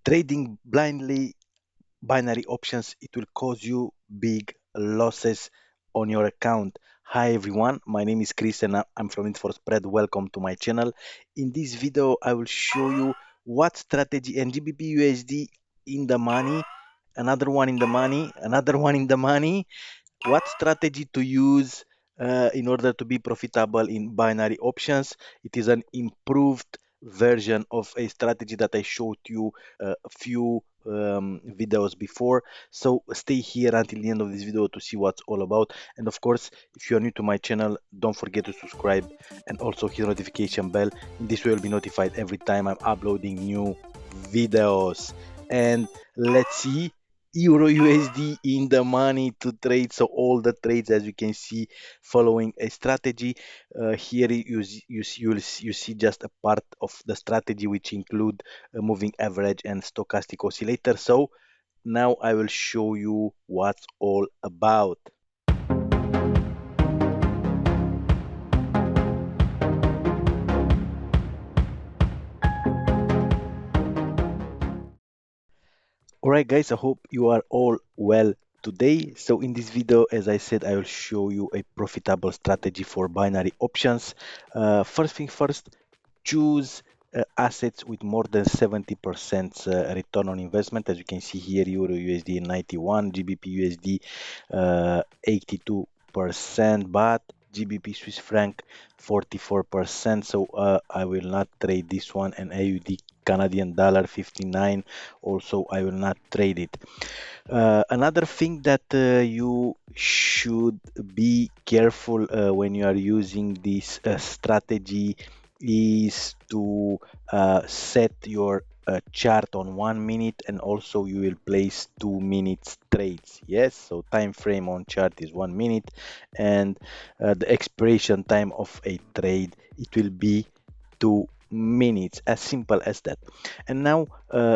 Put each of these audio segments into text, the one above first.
Trading blindly binary options, it will cause you big losses on your account. Hi everyone, my name is Chris and I'm from It for Spread. Welcome to my channel. In this video, I will show you what strategy and GBP USD in the money, another one in the money, another one in the money, what strategy to use in order to be profitable in binary options. It is an improved version of a strategy that I showed you a few videos before. So stay here until the end of this video to see what's all about. And of course, if you are new to my channel, don't forget to subscribe and also hit the notification bell. In this way, you'll be notified every time I'm uploading new videos. And let's see Euro USD in the money to trade. So all the trades, as you can see, following a strategy. Here you see just a part of the strategy, which include a moving average and stochastic oscillator. So now I will show you what's all about. Alright guys, I hope you are all well today. So in this video, as I said, I will show you a profitable strategy for binary options. First thing first, choose assets with more than 70% return on investment. As you can see here, Euro USD 91, GBP USD 82%, but GBP Swiss franc 44%. So I will not trade this one, and AUD Canadian dollar 59. Also, I will not trade it. Another thing that you should be careful when you are using this strategy is to set your chart on 1 minute, and also you will place 2 minutes trades. Yes, so time frame on chart is 1 minute, and the expiration time of a trade, it will be 2 minutes, as simple as that. And now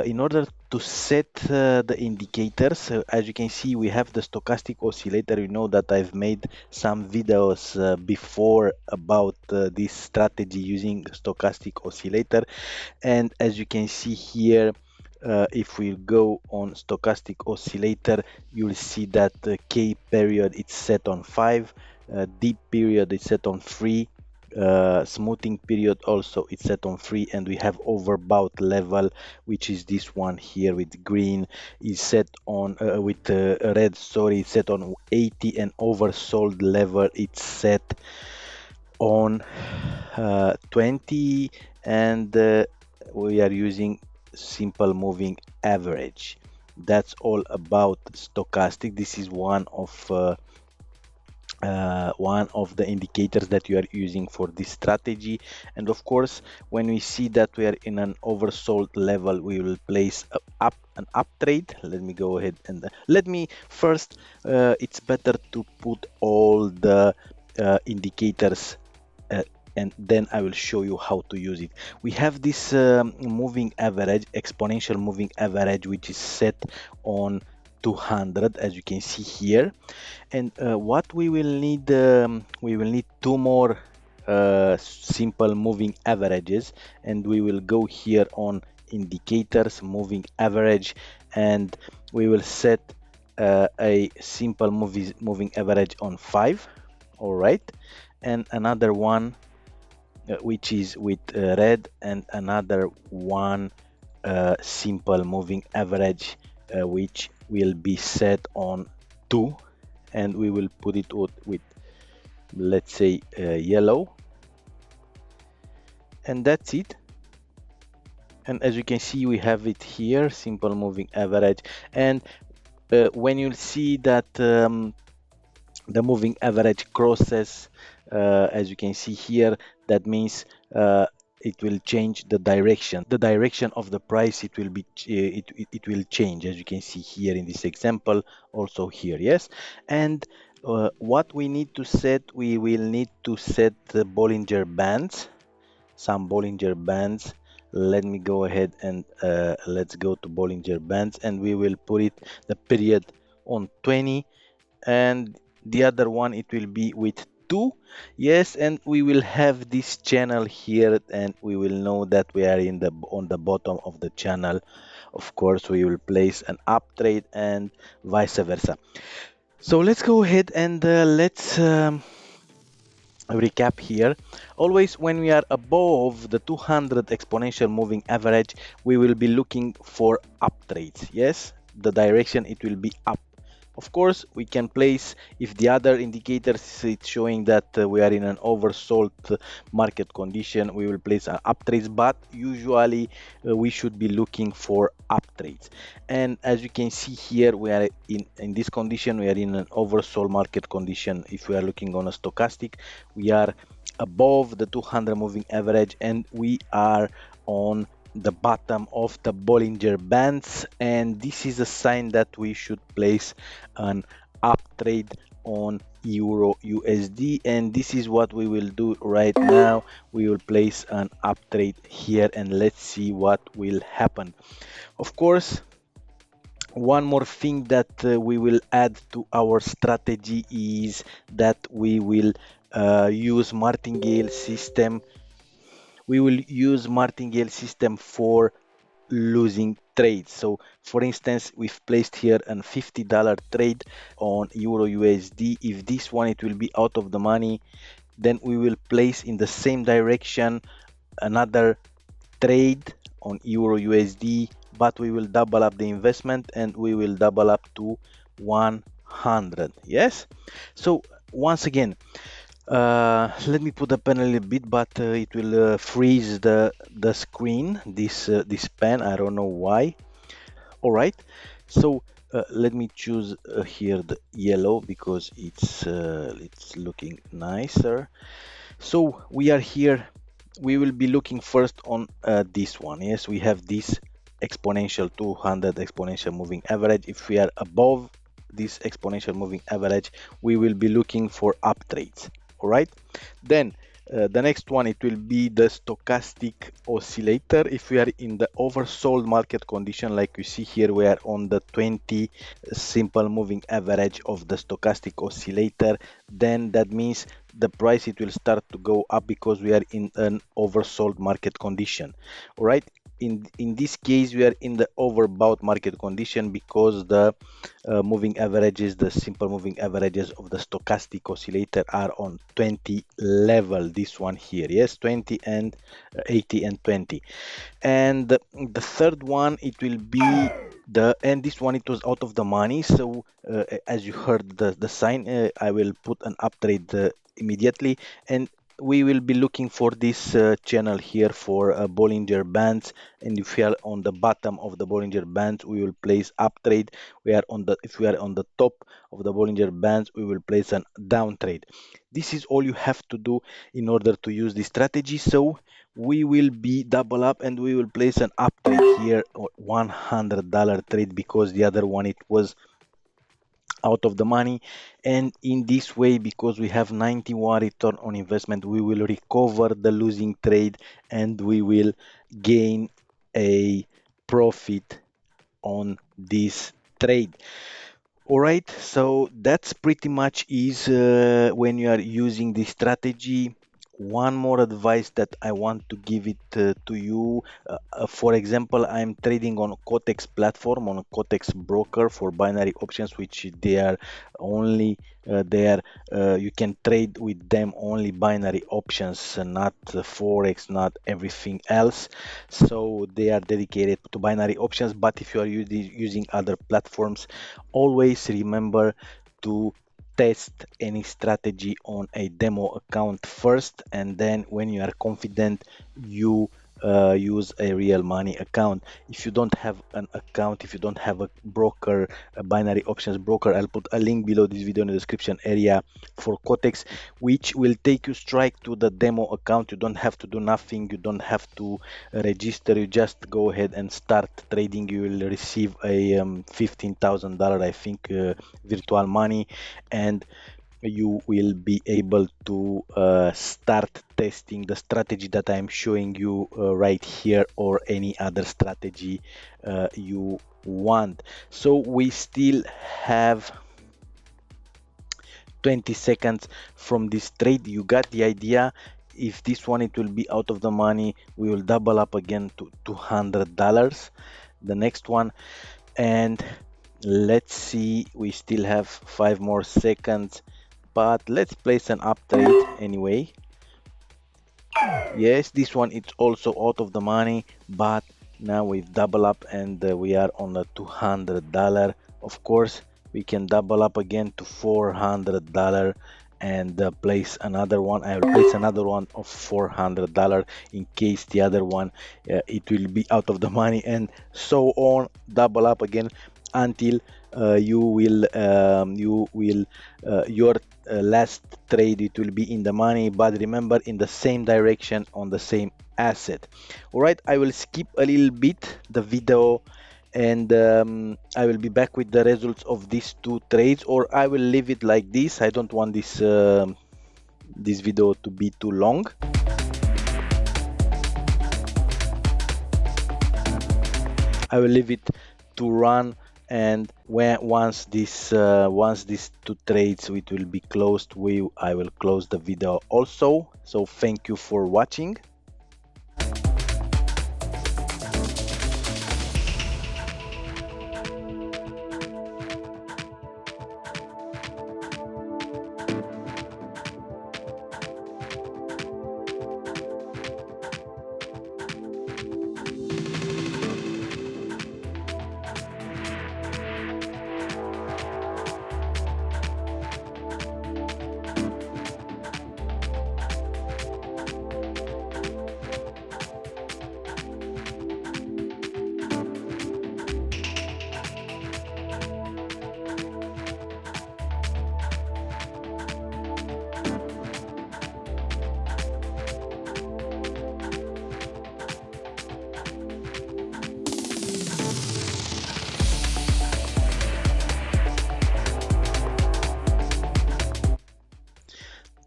in order to set the indicators, as you can see, we have the stochastic oscillator. You know that I've made some videos before about this strategy using stochastic oscillator. And as you can see here, if we go on stochastic oscillator, you will see that the K period it's set on 5, deep period is set on 3, smoothing period also it's set on 3, and we have overbought level, which is this one here with green, is set on with red, sorry, it's set on 80, and oversold level it's set on 20, and we are using simple moving average. That's all about stochastic. This is one of the indicators that you are using for this strategy. And of course, when we see that we are in an oversold level, we will place an up trade. Let me go ahead and let me first, it's better to put all the indicators and then I will show you how to use it. We have this moving average, exponential moving average, which is set on 200, as you can see here. And what we will need two more simple moving averages, and we will go here on indicators, moving average, and we will set a simple moving average on 5. All right, and another one which is with red, and another one simple moving average which will be set on 2, and we will put it with let's say yellow, and that's it. And as you can see, we have it here, simple moving average. And when you see that the moving average crosses, as you can see here, that means it will change the direction of the price. It will be it will change, as you can see here in this example, also here. Yes. And what we need to set, we will need to set the Bollinger Bands, some Bollinger Bands. Let me go ahead and let's go to Bollinger Bands, and we will put it the period on 20, and the other one it will be with 2. Yes, and we will have this channel here, and we will know that we are on the bottom of the channel of course we will place an up trade and vice versa. So let's go ahead and let's recap here. Always when we are above the 200 exponential moving average, we will be looking for up trades. Yes, the direction it will be up. Of course, we can place, if the other indicators it's showing that we are in an oversold market condition, we will place an up trades, but usually we should be looking for up trades. And as you can see here, we are in this condition, we are in an oversold market condition. If we are looking on a stochastic, we are above the 200 moving average and we are on the bottom of the Bollinger Bands, and this is a sign that we should place an up trade on Euro USD, and this is what we will do right now. We will place an up trade here and let's see what will happen. Of course, one more thing that we will add to our strategy is that we will use Martingale system. We will use Martingale system for losing trades. So for instance, we've placed here a $50 trade on Euro USD. If this one it will be out of the money, then we will place in the same direction another trade on Euro USD, but we will double up the investment and we will double up to 100. Yes, so once again, let me put the pen a little bit, but it will freeze the screen, this pen, I don't know why. All right, so let me choose here the yellow because it's looking nicer. So we are here, we will be looking first on this one. Yes, we have this exponential 200 exponential moving average. If we are above this exponential moving average, we will be looking for up trades. All right, then the next one, it will be the stochastic oscillator. If we are in the oversold market condition, like you see here, we are on the 20 simple moving average of the stochastic oscillator, then that means the price it will start to go up because we are in an oversold market condition. All right, in this case we are in the overbought market condition because the moving averages, the simple moving averages of the stochastic oscillator are on 20 level. This one here, yes, 20 and 80 and 20. And the third one, it will be and this one it was out of the money. So as you heard the sign, I will put an up trade immediately, and we will be looking for this channel here for Bollinger Bands, and if we are on the bottom of the Bollinger Bands, we will place up trade. We are on the If we are on the top of the Bollinger Bands, we will place an down trade. This is all you have to do in order to use this strategy. So we will be double up and we will place an up trade here, or $100 trade, because the other one it was out of the money. And in this way, because we have 91 return on investment, we will recover the losing trade and we will gain a profit on this trade. All right, so that's pretty much is when you are using this strategy. One more advice that I want to give it to you. For example, I'm trading on quotex platform, on a quotex broker for binary options, which they are only there. You can trade with them only binary options, not forex, not everything else. So they are dedicated to binary options. But if you are using other platforms, always remember to test any strategy on a demo account first, and then when you are confident, you use a real money account. If you don't have an account, if you don't have a broker, a binary options broker, I'll put a link below this video in the description area for quotex, which will take you straight to the demo account. You don't have to do nothing, you don't have to register, you just go ahead and start trading. You will receive a $15,000, I think, virtual money, and you will be able to start testing the strategy that I'm showing you right here, or any other strategy you want. So we still have 20 seconds from this trade. You got the idea. If this one it will be out of the money, we will double up again to $200. the next one. And let's see, we still have 5 more seconds, but let's place an up trade anyway. Yes, this one it's also out of the money, but now we've double up and we are on a $200. Of course, we can double up again to $400 and place another one. I will place another one of $400 in case the other one it will be out of the money, and so on. Double up again until your last trade it will be in the money, but remember, in the same direction on the same asset. All right, I will skip a little bit the video, and I will be back with the results of these two trades, or I will leave it like this. I don't want this video to be too long. I will leave it to run, and once these two trades it will be closed, I will close the video also. So thank you for watching.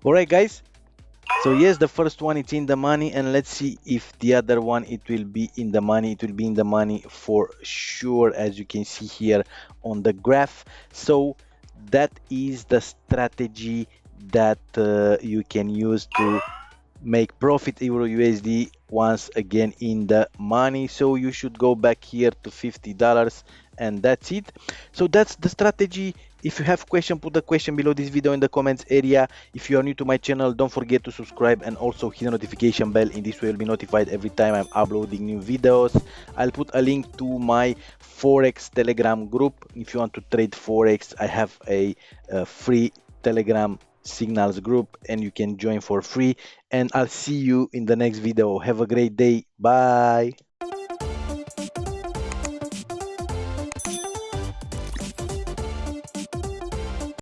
All right, guys. So yes, the first one it's in the money, and let's see if the other one it will be in the money. It will be in the money for sure, as you can see here on the graph. So that is the strategy that you can use to make profit euro USD once again in the money. So you should go back here to $50, and that's it. So that's the strategy. If you have question, put the question below this video in the comments area. If you are new to my channel, don't forget to subscribe and also hit the notification bell. In this way you'll be notified every time I'm uploading new videos. I'll put a link to my Forex Telegram group. If you want to trade Forex, I have a free Telegram signals group, and you can join for free. And I'll see you in the next video. Have a great day. Bye.